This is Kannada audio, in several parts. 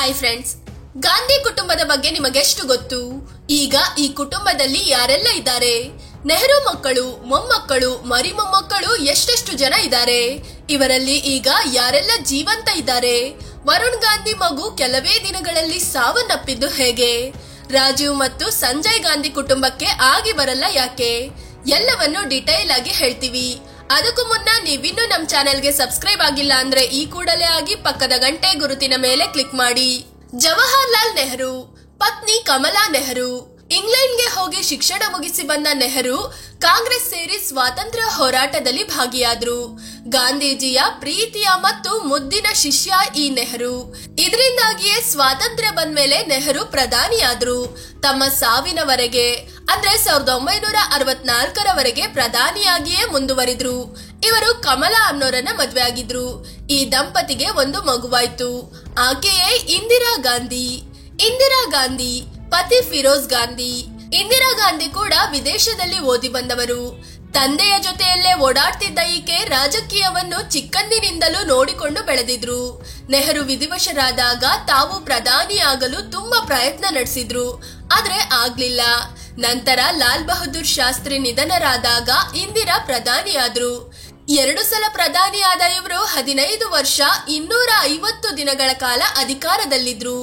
ಹಾಯ್ ಫ್ರೆಂಡ್ಸ್, ಗಾಂಧಿ ಕುಟುಂಬದ ಬಗ್ಗೆ ನಿಮಗೆಷ್ಟು ಗೊತ್ತು? ಈಗ ಈ ಕುಟುಂಬದಲ್ಲಿ ಯಾರೆಲ್ಲ ಇದ್ದಾರೆ? ನೆಹರು ಮಕ್ಕಳು, ಮೊಮ್ಮಕ್ಕಳು, ಮರಿ ಮೊಮ್ಮಕ್ಕಳು ಎಷ್ಟೆಷ್ಟು ಜನ ಇದ್ದಾರೆ? ಇವರಲ್ಲಿ ಈಗ ಯಾರೆಲ್ಲ ಜೀವಂತ ಇದ್ದಾರೆ? ವರುಣ್ ಗಾಂಧಿ ಮಗು ಕೆಲವೇ ದಿನಗಳಲ್ಲಿ ಸಾವನ್ನಪ್ಪಿದ್ದು ಹೇಗೆ? ರಾಜೀವ್ ಮತ್ತು ಸಂಜಯ್ ಗಾಂಧಿ ಕುಟುಂಬಕ್ಕೆ ಆಗಿ ಬರಲ್ಲ ಯಾಕೆ? ಎಲ್ಲವನ್ನು ಡಿಟೇಲ್ ಆಗಿ ಹೇಳ್ತೀವಿ. ಅದಕ್ಕೂ ಮುನ್ನ ನೀವಿನ್ನೂ ನಮ್ಮ ಚಾನೆಲ್ಗೆ ಸಬ್ಸ್ಕ್ರೈಬ್ ಆಗಿಲ್ಲ ಅಂದ್ರೆ ಈ ಕೂಡಲೇ ಆಗಿ ಪಕ್ಕದ ಗಂಟೆ ಗುರುತಿನ ಮೇಲೆ ಕ್ಲಿಕ್ ಮಾಡಿ. ಜವಾಹರ್ಲಾಲ್ ನೆಹರು ಪತ್ನಿ ಕಮಲಾ ನೆಹರು. ಇಂಗ್ಲೆಂಡ್ಗೆ ಹೋಗಿ ಶಿಕ್ಷಣ ಮುಗಿಸಿ ಬಂದ ನೆಹರು ಕಾಂಗ್ರೆಸ್ ಸೇರಿ ಸ್ವಾತಂತ್ರ್ಯ ಹೋರಾಟದಲ್ಲಿ ಭಾಗಿಯಾದ್ರು. ಗಾಂಧೀಜಿಯ ಪ್ರೀತಿಯ ಮತ್ತು ಮುದ್ದಿನ ಶಿಷ್ಯ ಈ ನೆಹರು. ಇದರಿಂದಾಗಿಯೇ ಸ್ವಾತಂತ್ರ್ಯ ಬಂದ್ಮೇಲೆ ನೆಹರು ಪ್ರಧಾನಿಯಾದ್ರು. ತಮ್ಮ ಸಾವಿನವರೆಗೆ ಅಂದ್ರೆ 1964ರವರೆಗೆ ಪ್ರಧಾನಿಯಾಗಿಯೇ ಮುಂದುವರಿದ್ರು. ಇವರು ಕಮಲಾ ಅನ್ನೋರನ್ನ ಮದ್ವೆ ಆಗಿದ್ರು. ಈ ದಂಪತಿಗೆ ಒಂದು ಮಗುವಾಯ್ತು. ಆಕೆಯೇ ಇಂದಿರಾ ಗಾಂಧಿ. ಇಂದಿರಾ ಗಾಂಧಿ ಪತಿ ಫಿರೋಜ್ ಗಾಂಧಿ. ಇಂದಿರಾ ಗಾಂಧಿ ಕೂಡ ವಿದೇಶದಲ್ಲಿ ಓದಿ ಬಂದವರು. ತಂದೆಯ ಜೊತೆಯಲ್ಲೇ ಓಡಾಡ್ತಿದ್ದ ಈಕೆ ರಾಜಕೀಯವನ್ನು ಚಿಕ್ಕಂದಿನಿಂದಲೂ ನೋಡಿಕೊಂಡು ಬೆಳೆದಿದ್ರು. ನೆಹರು ವಿಧಿವಶರಾದಾಗ ತಾವು ಪ್ರಧಾನಿಯಾಗಲು ತುಂಬಾ ಪ್ರಯತ್ನ ನಡೆಸಿದ್ರು, ಆದ್ರೆ ಆಗ್ಲಿಲ್ಲ. ನಂತರ ಲಾಲ್ ಬಹದ್ದೂರ್ ಶಾಸ್ತ್ರಿ ನಿಧನರಾದಾಗ ಇಂದಿರಾ ಪ್ರಧಾನಿಯಾದ್ರು. 2 ಸಲ ಪ್ರಧಾನಿಯಾದ ಇವರು 15 ವರ್ಷ 250 ದಿನಗಳ ಕಾಲ ಅಧಿಕಾರದಲ್ಲಿದ್ರು.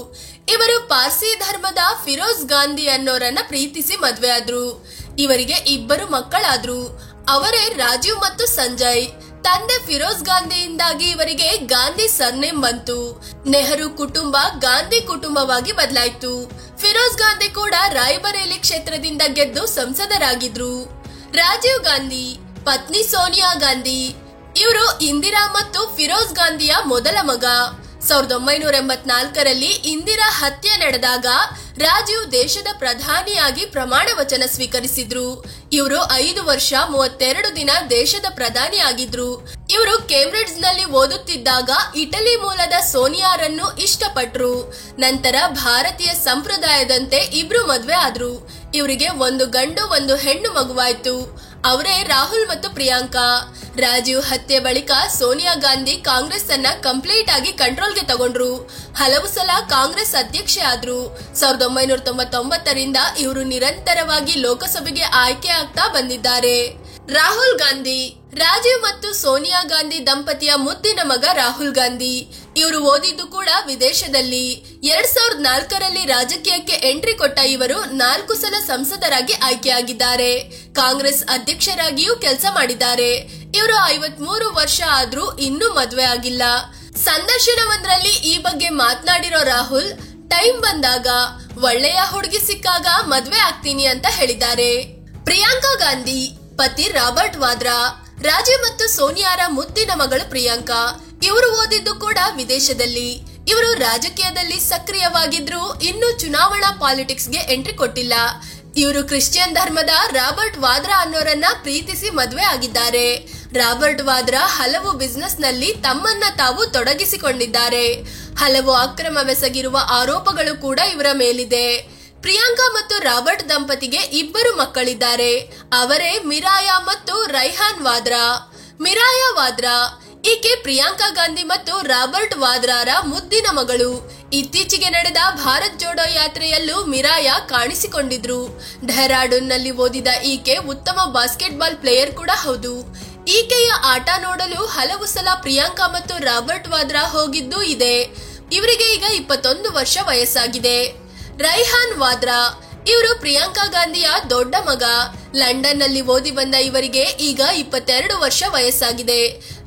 ಇವರು ಪಾರ್ಸಿ ಧರ್ಮದ ಫಿರೋಜ್ ಗಾಂಧಿ ಅನ್ನೋರನ್ನ ಪ್ರೀತಿಸಿ ಮದ್ವೆ ಆದ್ರು. ಇವರಿಗೆ 2 ಮಕ್ಕಳಾದ್ರು. ಅವರೇ ರಾಜೀವ್ ಮತ್ತು ಸಂಜಯ್. ತಂದೆ ಫಿರೋಜ್ ಗಾಂಧಿಯಿಂದಾಗಿ ಇವರಿಗೆ ಗಾಂಧಿ ಸರ್ನೇಮ್ ಬಂತು. ನೆಹರು ಕುಟುಂಬ ಗಾಂಧಿ ಕುಟುಂಬವಾಗಿ ಬದಲಾಯಿತು. ಫಿರೋಜ್ ಗಾಂಧಿ ಕೂಡ ರಾಯ್ಬರೇಲಿ ಕ್ಷೇತ್ರದಿಂದ ಗೆದ್ದು ಸಂಸದರಾಗಿದ್ರು. ರಾಜೀವ್ ಗಾಂಧಿ ಪತ್ನಿ ಸೋನಿಯಾ ಗಾಂಧಿ. ಇವರು ಇಂದಿರಾ ಮತ್ತು ಫಿರೋಜ್ ಗಾಂಧಿಯ ಮೊದಲ ಮಗ. 1984ರಲ್ಲಿ ಇಂದಿರಾ ಹತ್ಯೆ ನಡೆದಾಗ ರಾಜೀವ್ ದೇಶದ ಪ್ರಧಾನಿಯಾಗಿ ಪ್ರಮಾಣ ವಚನ ಸ್ವೀಕರಿಸಿದ್ರು. ಇವರು 5 ವರ್ಷ 32 ದಿನ ದೇಶದ ಪ್ರಧಾನಿ ಆಗಿದ್ರು. ಇವರು ಕೇಂಬ್ರಿಡ್ಜ್ ನಲ್ಲಿ ಓದುತ್ತಿದ್ದಾಗ ಇಟಲಿ ಮೂಲದ ಸೋನಿಯಾರನ್ನು ಇಷ್ಟಪಟ್ರು. ನಂತರ ಭಾರತೀಯ ಸಂಪ್ರದಾಯದಂತೆ ಇಬ್ರು ಮದ್ವೆ ಆದ್ರು. ಇವರಿಗೆ 1 ಗಂಡು 1 ಹೆಣ್ಣು ಮಗುವಾಯ್ತು. ಅವರೇ ರಾಹುಲ್ ಮತ್ತು ಪ್ರಿಯಾಂಕಾ. ರಾಜೀವ್ ಹತ್ಯೆ ಬಳಿಕ ಸೋನಿಯಾ ಗಾಂಧಿ ಕಾಂಗ್ರೆಸ್ ಅನ್ನ ಕಂಪ್ಲೀಟ್ ಆಗಿ ಕಂಟ್ರೋಲ್ಗೆ ತಗೊಂಡ್ರು. ಹಲವು ಸಲ ಕಾಂಗ್ರೆಸ್ ಅಧ್ಯಕ್ಷೆ ಆದ್ರು. 1999ರಿಂದ ಇವರು ನಿರಂತರವಾಗಿ ಲೋಕಸಭೆಗೆ ಆಯ್ಕೆ ಆಗ್ತಾ ಬಂದಿದ್ದಾರೆ. ರಾಹುಲ್ ಗಾಂಧಿ ರಾಜೀವ್ ಮತ್ತು ಸೋನಿಯಾ ಗಾಂಧಿ ದಂಪತಿಯ ಮುದ್ದಿನ ಮಗ ರಾಹುಲ್ ಗಾಂಧಿ. ಇವರು ಓದಿದ್ದು ಕೂಡ ವಿದೇಶದಲ್ಲಿ. 2004ರಲ್ಲಿ ರಾಜಕೀಯಕ್ಕೆ ಎಂಟ್ರಿ ಕೊಟ್ಟ ಇವರು 4 ಸಲ ಸಂಸದರಾಗಿ ಆಯ್ಕೆಯಾಗಿದ್ದಾರೆ. ಕಾಂಗ್ರೆಸ್ ಅಧ್ಯಕ್ಷರಾಗಿಯೂ ಕೆಲಸ ಮಾಡಿದ್ದಾರೆ. ಇವರು 53 ವರ್ಷ ಆದ್ರೂ ಇನ್ನೂ ಮದ್ವೆ ಆಗಿಲ್ಲ. ಸಂದರ್ಶನವೊಂದರಲ್ಲಿ ಈ ಬಗ್ಗೆ ಮಾತನಾಡಿರೋ ರಾಹುಲ್, ಟೈಮ್ ಬಂದಾಗ ಒಳ್ಳೆಯ ಹುಡುಗಿ ಸಿಕ್ಕಾಗ ಮದ್ವೆ ಆಗ್ತೀನಿ ಅಂತ ಹೇಳಿದ್ದಾರೆ. ಪ್ರಿಯಾಂಕಾ ಗಾಂಧಿ ಪತಿ ರಾಬರ್ಟ್ ವಾದ್ರಾ. ರಾಜೀವ್ ಮತ್ತು ಸೋನಿಯಾರ ಮುದ್ದಿನ ಮಗಳು ಪ್ರಿಯಾಂಕಾ. ಇವರು ಓದಿದ್ದು ಕೂಡ ವಿದೇಶದಲ್ಲಿ. ಇವರು ರಾಜಕೀಯದಲ್ಲಿ ಸಕ್ರಿಯವಾಗಿದ್ರು, ಇನ್ನು ಚುನಾವಣಾ ಪಾಲಿಟಿಕ್ಸ್ ಗೆ ಎಂಟ್ರಿ ಕೊಟ್ಟಿಲ್ಲ. ಇವರು ಕ್ರಿಶ್ಚಿಯನ್ ಧರ್ಮದ ರಾಬರ್ಟ್ ವಾದ್ರಾ ಅನ್ನೋರನ್ನ ಪ್ರೀತಿಸಿ ಮದ್ವೆ ಆಗಿದ್ದಾರೆ. ರಾಬರ್ಟ್ ವಾದ್ರಾ ಹಲವು ಬಿಸಿನೆಸ್ ನಲ್ಲಿ ತಮ್ಮನ್ನ ತಾವು ತೊಡಗಿಸಿಕೊಂಡಿದ್ದಾರೆ. ಹಲವು ಅಕ್ರಮವೆಸಗಿರುವ ಆರೋಪಗಳು ಕೂಡ ಇವರ ಮೇಲಿದೆ. ಪ್ರಿಯಾಂಕಾ ಮತ್ತು ರಾಬರ್ಟ್ ದಂಪತಿಗೆ 2 ಮಕ್ಕಳಿದ್ದಾರೆ. ಅವರೇ ಮಿರಾಯಾ ಮತ್ತು ರೈಹಾನ್ ವಾದ್ರಾ. ಮಿರಾಯಾ ವಾದ್ರಾ ಈಕೆ ಪ್ರಿಯಾಂಕಾ ಗಾಂಧಿ ಮತ್ತು ರಾಬರ್ಟ್ ವಾದ್ರಾರ ಮುದ್ದಿನ ಮಗಳು. ಇತ್ತೀಚೆಗೆ ನಡೆದ ಭಾರತ್ ಜೋಡೋ ಯಾತ್ರೆಯಲ್ಲೂ ಮಿರಾಯಾ ಕಾಣಿಸಿಕೊಂಡಿದ್ರು. ಡೆಹ್ರಾಡೂನ್ ನಲ್ಲಿ ಓದಿದ ಈಕೆ ಉತ್ತಮ ಬಾಸ್ಕೆಟ್ಬಾಲ್ ಪ್ಲೇಯರ್ ಕೂಡ ಹೌದು. ಈಕೆಯ ಆಟ ನೋಡಲು ಹಲವು ಸಲ ಪ್ರಿಯಾಂಕಾ ಮತ್ತು ರಾಬರ್ಟ್ ವಾದ್ರಾ ಹೋಗಿದ್ದೂ ಇದೆ. ಇವರಿಗೆ ಈಗ 21 ವರ್ಷ ವಯಸ್ಸಾಗಿದೆ. ರೈಹಾನ್ ವಾದ್ರಾ ಇವರು ಪ್ರಿಯಾಂಕಾ ಗಾಂಧಿಯ ದೊಡ್ಡ ಮಗ. ಲಂಡನ್ ನಲ್ಲಿ ಓದಿ ಬಂದ ಇವರಿಗೆ ಈಗ 22 ವರ್ಷ ವಯಸ್ಸಾಗಿದೆ.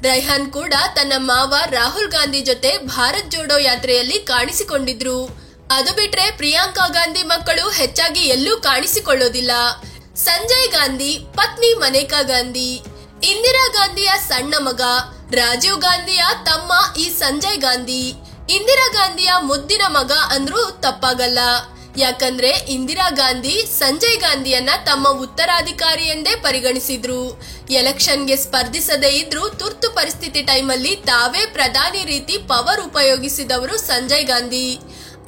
ರೈಹಾನ್ ಕೂಡ ತನ್ನ ಮಾವ ರಾಹುಲ್ ಗಾಂಧಿ ಜೊತೆ ಭಾರತ್ ಜೋಡೋ ಯಾತ್ರೆಯಲ್ಲಿ ಕಾಣಿಸಿಕೊಂಡಿದ್ರು. ಅದು ಬಿಟ್ರೆ ಪ್ರಿಯಾಂಕಾ ಗಾಂಧಿ ಮಕ್ಕಳು ಹೆಚ್ಚಾಗಿ ಎಲ್ಲೂ ಕಾಣಿಸಿಕೊಳ್ಳೋದಿಲ್ಲ. ಸಂಜಯ್ ಗಾಂಧಿ ಪತ್ನಿ ಮನೇಕಾ ಗಾಂಧಿ. ಇಂದಿರಾ ಗಾಂಧಿಯ ಸಣ್ಣ ಮಗ. ರಾಜೀವ್ ಗಾಂಧಿಯ ತಮ್ಮ ಈ ಸಂಜಯ್ ಗಾಂಧಿ. ಇಂದಿರಾ ಗಾಂಧಿಯ ಮುದ್ದಿನ ಮಗ ಅಂದ್ರೂ ತಪ್ಪಾಗಲ್ಲ. ಯಾಕಂದ್ರೆ ಇಂದಿರಾ ಗಾಂಧಿ ಸಂಜಯ್ ಗಾಂಧಿಯನ್ನ ತಮ್ಮ ಉತ್ತರಾಧಿಕಾರಿ ಎಂದೇ ಪರಿಗಣಿಸಿದ್ರು. ಎಲೆಕ್ಷನ್ಗೆ ಸ್ಪರ್ಧಿಸದೇ ಇದ್ರೂ ತುರ್ತು ಪರಿಸ್ಥಿತಿ ಟೈಮಲ್ಲಿ ತಾವೇ ಪ್ರಧಾನಿ ರೀತಿ ಪವರ್ ಉಪಯೋಗಿಸಿದವರು ಸಂಜಯ್ ಗಾಂಧಿ.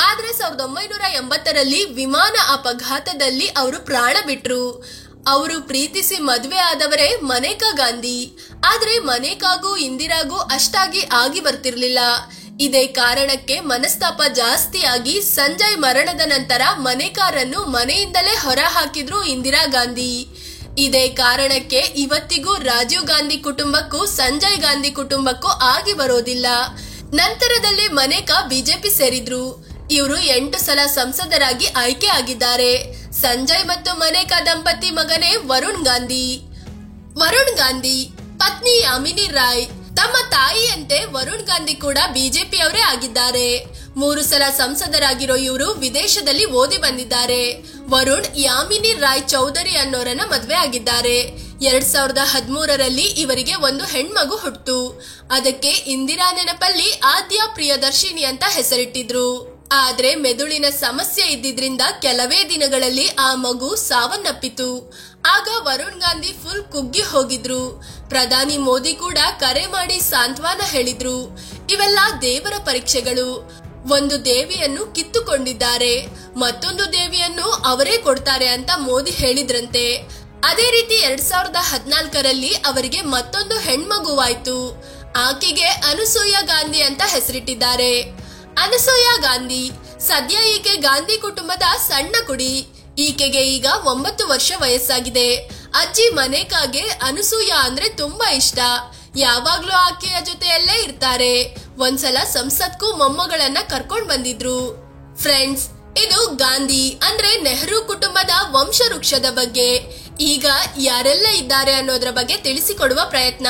ಆದ್ರೆ 1980ರಲ್ಲಿ ವಿಮಾನ ಅಪಘಾತದಲ್ಲಿ ಅವರು ಪ್ರಾಣ ಬಿಟ್ರು. ಅವರು ಪ್ರೀತಿಸಿ ಮದುವೆ ಆದವರೇ ಮನೇಕಾ ಗಾಂಧಿ. ಆದ್ರೆ ಮನೇಕಾಗೂ ಇಂದಿರಾಗೂ ಅಷ್ಟಾಗಿ ಆಗಿ ಬರ್ತಿರ್ಲಿಲ್ಲ. ಇದೇ ಕಾರಣಕ್ಕೆ ಮನಸ್ತಾಪ ಜಾಸ್ತಿಯಾಗಿ ಸಂಜಯ್ ಮರಣದ ನಂತರ ಮನೆಕಾರನ್ನು ಮನೆಯಿಂದಲೇ ಹೊರ ಹಾಕಿದ್ರು ಇಂದಿರಾ ಗಾಂಧಿ. ಇದೇ ಕಾರಣಕ್ಕೆ ಇವತ್ತಿಗೂ ರಾಜೀವ್ ಗಾಂಧಿ ಕುಟುಂಬಕ್ಕೂ ಸಂಜಯ್ ಗಾಂಧಿ ಕುಟುಂಬಕ್ಕೂ ಆಗಿ ಬರೋದಿಲ್ಲ. ನಂತರದಲ್ಲಿ ಮನೇಕಾ ಬಿಜೆಪಿ ಸೇರಿದ್ರು. ಇವರು 8 ಸಲ ಸಂಸದರಾಗಿ ಆಯ್ಕೆ ಆಗಿದ್ದಾರೆ. ಸಂಜಯ್ ಮತ್ತು ಮನೇಕಾ ದಂಪತಿ ಮಗನೇ ವರುಣ್ ಗಾಂಧಿ. ವರುಣ್ ಗಾಂಧಿ ಪತ್ನಿ ಯಾಮಿನಿ ರಾಯ್. ತಮ್ಮ ತಾಯಿಯಂತೆ ವರುಣ್ ಗಾಂಧಿ ಕೂಡ ಬಿಜೆಪಿಯವರೇ ಆಗಿದ್ದಾರೆ. 3 ಸಲ ಸಂಸದರಾಗಿರೋ ಇವರು ವಿದೇಶದಲ್ಲಿ ಓದಿ ಬಂದಿದ್ದಾರೆ. ವರುಣ್ ಯಾಮಿನಿ ರಾಯ್ ಚೌಧರಿ ಅನ್ನೋರನ್ನ ಮದ್ವೆ ಆಗಿದ್ದಾರೆ. 2013ರಲ್ಲಿ ಇವರಿಗೆ ಒಂದು ಹೆಣ್ಮಗು ಹುಟ್ಟಿತು. ಅದಕ್ಕೆ ಇಂದಿರಾ ನೆನಪಲ್ಲಿ ಆದ್ಯ ಪ್ರಿಯದರ್ಶಿನಿ ಅಂತ ಹೆಸರಿಟ್ಟಿದ್ರು. ಆದ್ರೆ ಮೆದುಳಿನ ಸಮಸ್ಯೆ ಇದ್ದಿದ್ರಿಂದ ಕೆಲವೇ ದಿನಗಳಲ್ಲಿ ಆ ಮಗು ಸಾವನ್ನಪ್ಪಿತು. ಆಗ ವರುಣ್ ಗಾಂಧಿ ಫುಲ್ ಕುಗ್ಗಿ ಹೋಗಿದ್ರು. ಪ್ರಧಾನಿ ಮೋದಿ ಕೂಡ ಕರೆ ಮಾಡಿ ಸಾಂತ್ವನ ಹೇಳಿದ್ರು. ಇವೆಲ್ಲ ದೇವರ ಪರೀಕ್ಷೆಗಳು. ಒಂದು ದೇವಿಯನ್ನು ಕಿತ್ತುಕೊಂಡಿದ್ದಾರೆ, ಮತ್ತೊಂದು ದೇವಿಯನ್ನು ಅವರೇ ಕೊಡ್ತಾರೆ ಅಂತ ಮೋದಿ ಹೇಳಿದ್ರಂತೆ. ಅದೇ ರೀತಿ 2014ರಲ್ಲಿ ಅವರಿಗೆ ಮತ್ತೊಂದು ಹೆಣ್ಮಗುವಾಯ್ತು. ಆಕೆಗೆ ಅನಸೂಯ ಗಾಂಧಿ ಅಂತ ಹೆಸರಿಟ್ಟಿದ್ದಾರೆ. ಅನಸೂಯ ಗಾಂಧಿ ಸದ್ಯ ಈಕೆ ಗಾಂಧಿ ಕುಟುಂಬದ ಸಣ್ಣ ಕುಡಿ. ಈಕೆಗೆ ಈಗ 9 ವರ್ಷ ವಯಸ್ಸಾಗಿದೆ. ಅಜ್ಜಿ ಮನೇಕಾಗೆ ಅನಸೂಯ ಅಂದ್ರೆ ತುಂಬಾ ಇಷ್ಟ. ಯಾವಾಗ್ಲೂ ಆಕೆಯ ಜೊತೆಯಲ್ಲೇ ಇರ್ತಾರೆ. ಒಂದ್ಸಲ ಸಂಸತ್ಗೂ ಮೊಮ್ಮಗಳನ್ನ ಕರ್ಕೊಂಡ್ ಬಂದಿದ್ರು. ಫ್ರೆಂಡ್ಸ್, ಇದು ಗಾಂಧಿ ಅಂದ್ರೆ ನೆಹರು ಕುಟುಂಬದ ವಂಶವೃಕ್ಷದ ಬಗ್ಗೆ. ಈಗ ಯಾರೆಲ್ಲ ಇದ್ದಾರೆ ಅನ್ನೋದ್ರ ಬಗ್ಗೆ ತಿಳಿಸಿಕೊಡುವ ಪ್ರಯತ್ನ.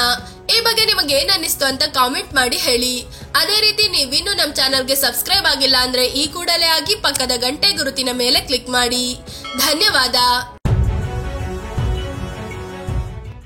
ಈ ಬಗ್ಗೆ ನಿಮಗೆ ಏನ್ ಅನ್ನಿಸ್ತು ಅಂತ ಕಾಮೆಂಟ್ ಮಾಡಿ ಹೇಳಿ. ಅದೇ ರೀತಿ ನೀವಿನ್ನು ನಮ್ಮ ಚಾನಲ್ಗೆ ಸಬ್ಸ್ಕ್ರೈಬ್ ಆಗಿಲ್ಲ ಅಂದ್ರೆ ಈ ಕೂಡಲೇ ಆಗಿ ಪಕ್ಕದ ಗಂಟೆ ಗುರುತಿನ ಮೇಲೆ ಕ್ಲಿಕ್ ಮಾಡಿ. ಧನ್ಯವಾದ.